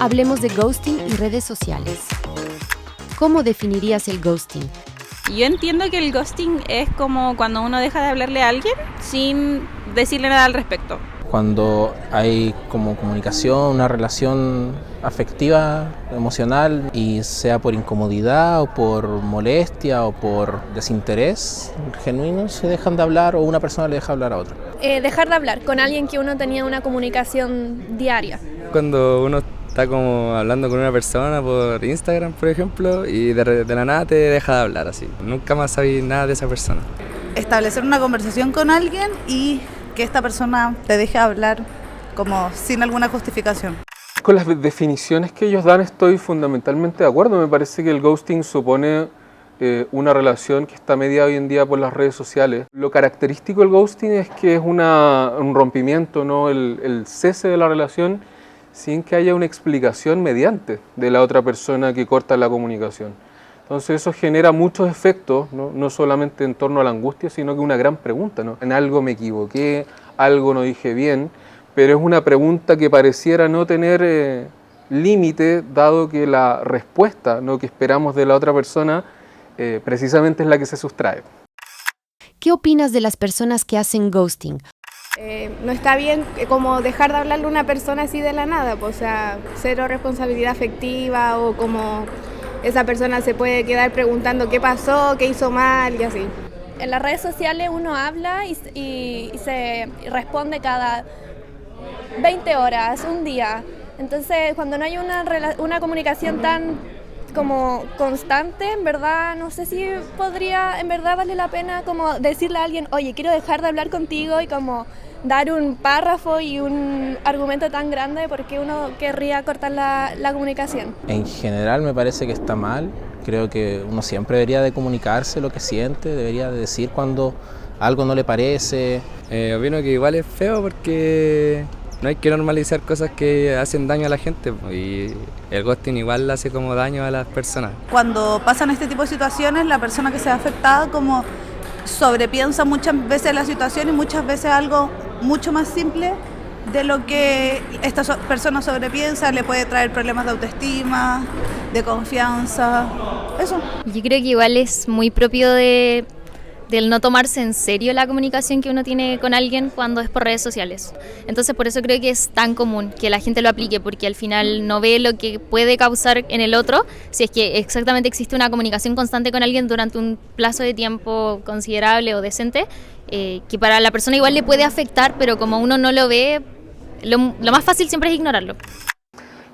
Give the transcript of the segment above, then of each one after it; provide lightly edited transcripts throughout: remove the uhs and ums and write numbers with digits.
Hablemos de ghosting y redes sociales. ¿Cómo definirías el ghosting? Yo entiendo que el ghosting es como cuando uno deja de hablarle a alguien sin decirle nada al respecto. Cuando hay como comunicación, una relación afectiva, emocional, y sea por incomodidad o por molestia o por desinterés genuino, se dejan de hablar o una persona le deja hablar a otra. Dejar de hablar con alguien que uno tenía una comunicación diaria. Cuando uno está como hablando con una persona por Instagram, por ejemplo, y de la nada te deja de hablar así. Nunca más sabes nada de esa persona. Establecer una conversación con alguien y que esta persona te deje hablar como sin alguna justificación. Con las definiciones que ellos dan estoy fundamentalmente de acuerdo. Me parece que el ghosting supone una relación que está mediada hoy en día por las redes sociales. Lo característico del ghosting es que es un rompimiento, ¿no? El cese de la relación sin que haya una explicación mediante de la otra persona que corta la comunicación. Entonces eso genera muchos efectos, no solamente en torno a la angustia, sino que una gran pregunta, ¿no? En algo me equivoqué, algo no dije bien, pero es una pregunta que pareciera no tener límite, dado que la respuesta, ¿no?, que esperamos de la otra persona precisamente es la que se sustrae. ¿Qué opinas de las personas que hacen ghosting? No está bien como dejar de hablarle a una persona así de la nada, pues, o sea, cero responsabilidad afectiva o como esa persona se puede quedar preguntando qué pasó, qué hizo mal y así. En las redes sociales uno habla y se responde cada 20 horas, un día. Entonces, cuando no hay una comunicación tan como constante, en verdad, no sé si podría, en verdad vale la pena como decirle a alguien, oye, quiero dejar de hablar contigo, y como dar un párrafo y un argumento tan grande porque uno querría cortar la comunicación. En general me parece que está mal. Creo que uno siempre debería de comunicarse lo que siente, debería de decir cuando algo no le parece. Opino que igual es feo porque no hay que normalizar cosas que hacen daño a la gente, y el ghosting igual hace como daño a las personas. Cuando pasan este tipo de situaciones, la persona que se ve afectada como sobrepiensa muchas veces la situación y muchas veces algo mucho más simple de lo que esta persona sobrepiensa le puede traer problemas de autoestima, de confianza, eso. Yo creo que igual es muy propio del no tomarse en serio la comunicación que uno tiene con alguien cuando es por redes sociales. Entonces por eso creo que es tan común que la gente lo aplique, porque al final no ve lo que puede causar en el otro si es que exactamente existe una comunicación constante con alguien durante un plazo de tiempo considerable o decente, que para la persona igual le puede afectar, pero como uno no lo ve, lo más fácil siempre es ignorarlo.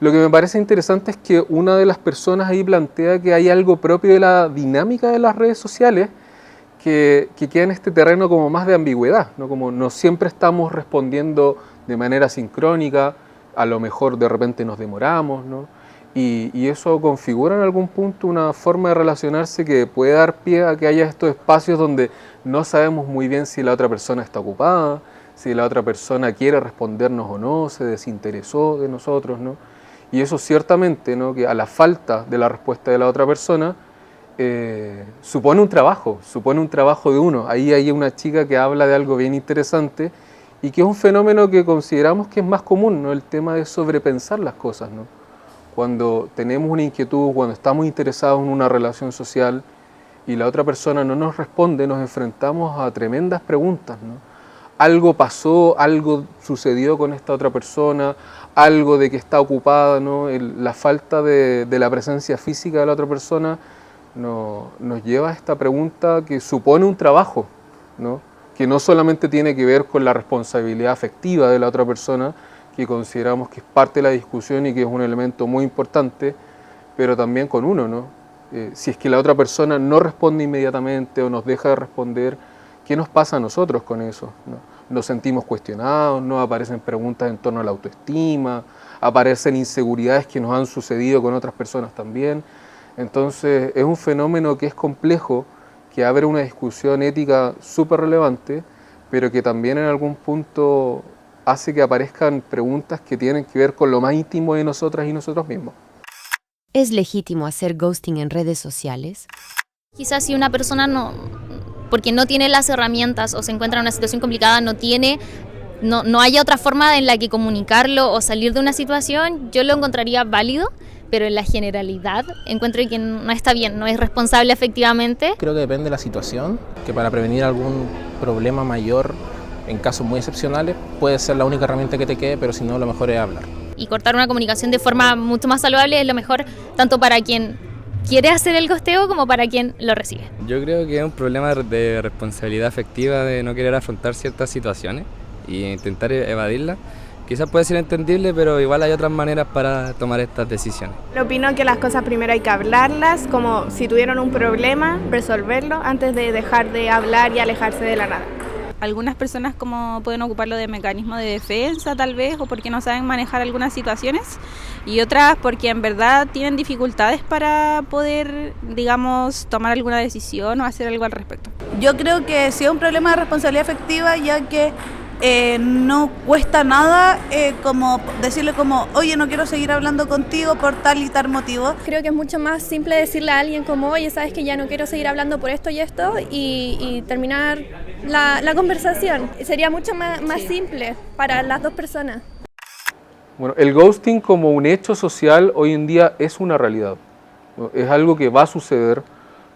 Lo que me parece interesante es que una de las personas ahí plantea que hay algo propio de la dinámica de las redes sociales que queda en este terreno como más de ambigüedad, ¿no? Como no siempre estamos respondiendo de manera sincrónica, a lo mejor de repente nos demoramos, ¿no? Y eso configura en algún punto una forma de relacionarse que puede dar pie a que haya estos espacios donde no sabemos muy bien si la otra persona está ocupada, si la otra persona quiere respondernos o no, se desinteresó de nosotros, ¿no? Y eso ciertamente, ¿no?, que a la falta de la respuesta de la otra persona, supone un trabajo de uno. Ahí hay una chica que habla de algo bien interesante y que es un fenómeno que consideramos que es más común, ¿no?, el tema de sobrepensar las cosas, ¿no? Cuando tenemos una inquietud, cuando estamos interesados en una relación social y la otra persona no nos responde, nos enfrentamos a tremendas preguntas, ¿no? Algo pasó, algo sucedió con esta otra persona, algo de que está ocupada, ¿no? La falta de la presencia física de la otra persona nos lleva a esta pregunta que supone un trabajo, ¿no?, que no solamente tiene que ver con la responsabilidad afectiva de la otra persona, que consideramos que es parte de la discusión y que es un elemento muy importante, pero también con uno, ¿no? Si es que la otra persona no responde inmediatamente o nos deja de responder, ¿qué nos pasa a nosotros con eso, ¿no? Nos sentimos cuestionados, nos aparecen preguntas en torno a la autoestima, aparecen inseguridades que nos han sucedido con otras personas también. Entonces es un fenómeno que es complejo, que abre una discusión ética súper relevante, pero que también en algún punto hace que aparezcan preguntas que tienen que ver con lo más íntimo de nosotras y nosotros mismos. ¿Es legítimo hacer ghosting en redes sociales? Quizás si una persona porque no tiene las herramientas o se encuentra en una situación complicada, no haya otra forma en la que comunicarlo o salir de una situación, yo lo encontraría válido, pero en la generalidad encuentro que no está bien, no es responsable efectivamente. Creo que depende de la situación, que para prevenir algún problema mayor, en casos muy excepcionales, puede ser la única herramienta que te quede, pero si no, lo mejor es hablar. Y cortar una comunicación de forma mucho más saludable es lo mejor, tanto para quien quiere hacer el gosteo como para quien lo recibe. Yo creo que es un problema de responsabilidad afectiva, de no querer afrontar ciertas situaciones e intentar evadirlas. Quizás puede ser entendible, pero igual hay otras maneras para tomar estas decisiones. Yo opino que las cosas primero hay que hablarlas, como si tuvieron un problema, resolverlo antes de dejar de hablar y alejarse de la nada. Algunas personas como pueden ocuparlo de mecanismo de defensa tal vez, o porque no saben manejar algunas situaciones, y otras porque en verdad tienen dificultades para poder, digamos, tomar alguna decisión o hacer algo al respecto. Yo creo que sí es un problema de responsabilidad afectiva, ya que no cuesta nada como decirle como, oye, no quiero seguir hablando contigo por tal y tal motivo. Creo que es mucho más simple decirle a alguien como, oye, sabes que ya no quiero seguir hablando por esto y esto, y terminar la conversación. Sería mucho más simple para las dos personas. Bueno, el ghosting como un hecho social hoy en día es una realidad, ¿no? Es algo que va a suceder,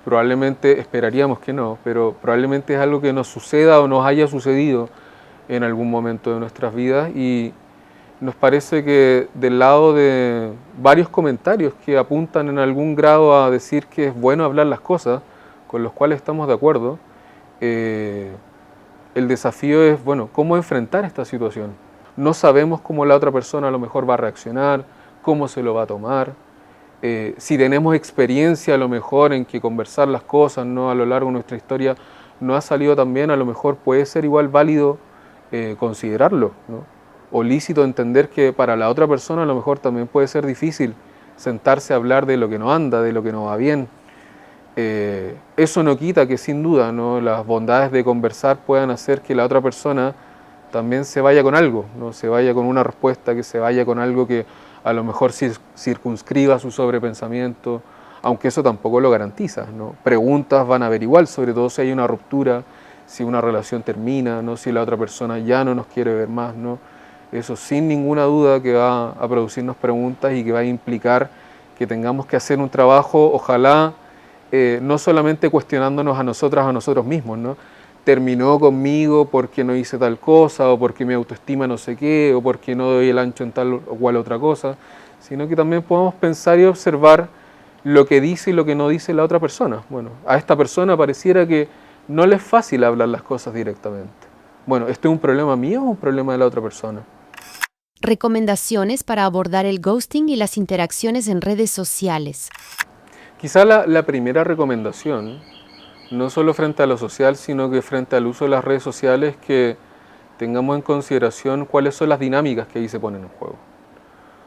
probablemente esperaríamos que no, pero probablemente es algo que nos suceda o nos haya sucedido en algún momento de nuestras vidas, y nos parece que del lado de varios comentarios que apuntan en algún grado a decir que es bueno hablar las cosas, con los cuales estamos de acuerdo, el desafío es, bueno, ¿cómo enfrentar esta situación? No sabemos cómo la otra persona a lo mejor va a reaccionar, cómo se lo va a tomar, si tenemos experiencia a lo mejor en que conversar las cosas, ¿no?, a lo largo de nuestra historia no ha salido tan bien, a lo mejor puede ser igual válido considerarlo, ¿no? O lícito entender que para la otra persona a lo mejor también puede ser difícil sentarse a hablar de lo que no anda, de lo que no va bien. Eso no quita que sin duda, ¿no?, las bondades de conversar puedan hacer que la otra persona también se vaya con algo, ¿no?, se vaya con una respuesta, que se vaya con algo que a lo mejor circunscriba su sobrepensamiento, aunque eso tampoco lo garantiza, ¿no? Preguntas van a haber igual, sobre todo si hay una ruptura, si una relación termina, ¿no?, si la otra persona ya no nos quiere ver más, ¿no? Eso sin ninguna duda que va a producirnos preguntas y que va a implicar que tengamos que hacer un trabajo, ojalá no solamente cuestionándonos a nosotras o a nosotros mismos, ¿no? Terminó conmigo porque no hice tal cosa, o porque mi autoestima no sé qué, o porque no doy el ancho en tal o cual otra cosa, sino que también podemos pensar y observar lo que dice y lo que no dice la otra persona. Bueno, a esta persona pareciera que no le es fácil hablar las cosas directamente. Bueno, ¿esto es un problema mío o un problema de la otra persona? Recomendaciones para abordar el ghosting y las interacciones en redes sociales. Quizá la primera recomendación, no solo frente a lo social, sino que frente al uso de las redes sociales, que tengamos en consideración cuáles son las dinámicas que ahí se ponen en juego.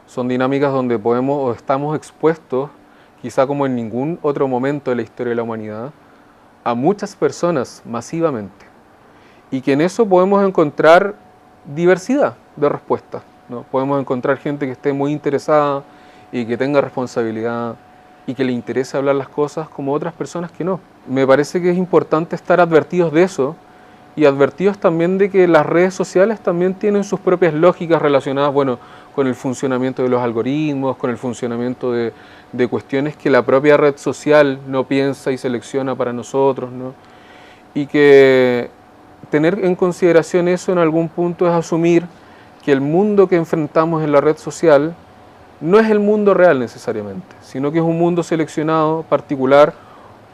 Son dinámicas donde podemos o estamos expuestos, quizá como en ningún otro momento de la historia de la humanidad, a muchas personas masivamente, y que en eso podemos encontrar diversidad de respuestas, ¿no? Podemos encontrar gente que esté muy interesada y que tenga responsabilidad y que le interese hablar las cosas, como otras personas que no. Me parece que es importante estar advertidos de eso, y advertidos también de que las redes sociales también tienen sus propias lógicas relacionadas, bueno, con el funcionamiento de los algoritmos, con el funcionamiento de cuestiones que la propia red social no piensa y selecciona para nosotros, ¿no? Y que tener en consideración eso en algún punto es asumir que el mundo que enfrentamos en la red social no es el mundo real necesariamente, sino que es un mundo seleccionado, particular,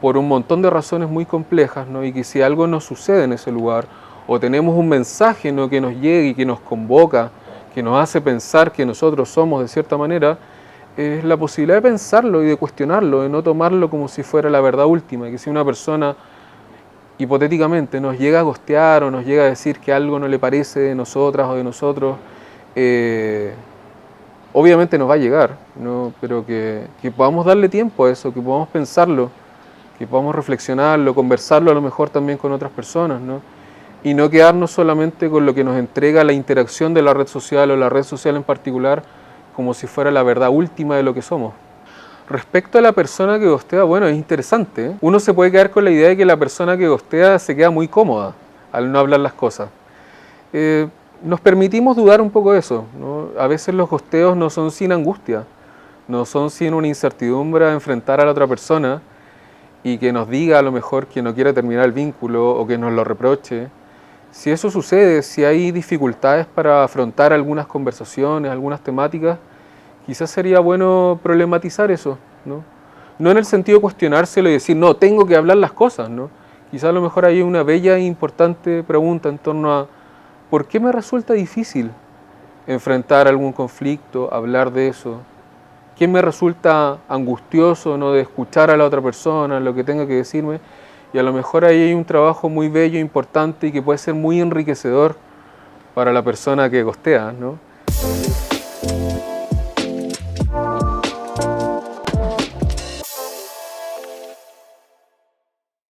por un montón de razones muy complejas, ¿no? Y que si algo nos sucede en ese lugar, o tenemos un mensaje, ¿no?, que nos llegue y que nos convoca, que nos hace pensar que nosotros somos de cierta manera, es la posibilidad de pensarlo y de cuestionarlo, de no tomarlo como si fuera la verdad última, y que si una persona hipotéticamente nos llega a ghostear o nos llega a decir que algo no le parece de nosotras o de nosotros, obviamente nos va a llegar, ¿no? Pero que podamos darle tiempo a eso, que podamos pensarlo, que podamos reflexionarlo, conversarlo a lo mejor también con otras personas, ¿no? Y no quedarnos solamente con lo que nos entrega la interacción de la red social o la red social en particular como si fuera la verdad última de lo que somos. Respecto a la persona que ghostea, bueno, es interesante, ¿eh? Uno se puede quedar con la idea de que la persona que ghostea se queda muy cómoda al no hablar las cosas. Nos permitimos dudar un poco de eso, ¿no? A veces los ghosteos no son sin angustia, no son sin una incertidumbre a enfrentar a la otra persona y que nos diga a lo mejor que no quiere terminar el vínculo o que nos lo reproche. Si eso sucede, si hay dificultades para afrontar algunas conversaciones, algunas temáticas, quizás sería bueno problematizar eso, ¿no? No en el sentido de cuestionárselo y decir, no, tengo que hablar las cosas, ¿no? Quizás a lo mejor hay una bella e importante pregunta en torno a ¿por qué me resulta difícil enfrentar algún conflicto, hablar de eso? ¿Qué me resulta angustioso, ¿no?, de escuchar a la otra persona, lo que tenga que decirme? Y a lo mejor ahí hay un trabajo muy bello, importante y que puede ser muy enriquecedor para la persona que ghostea, ¿no?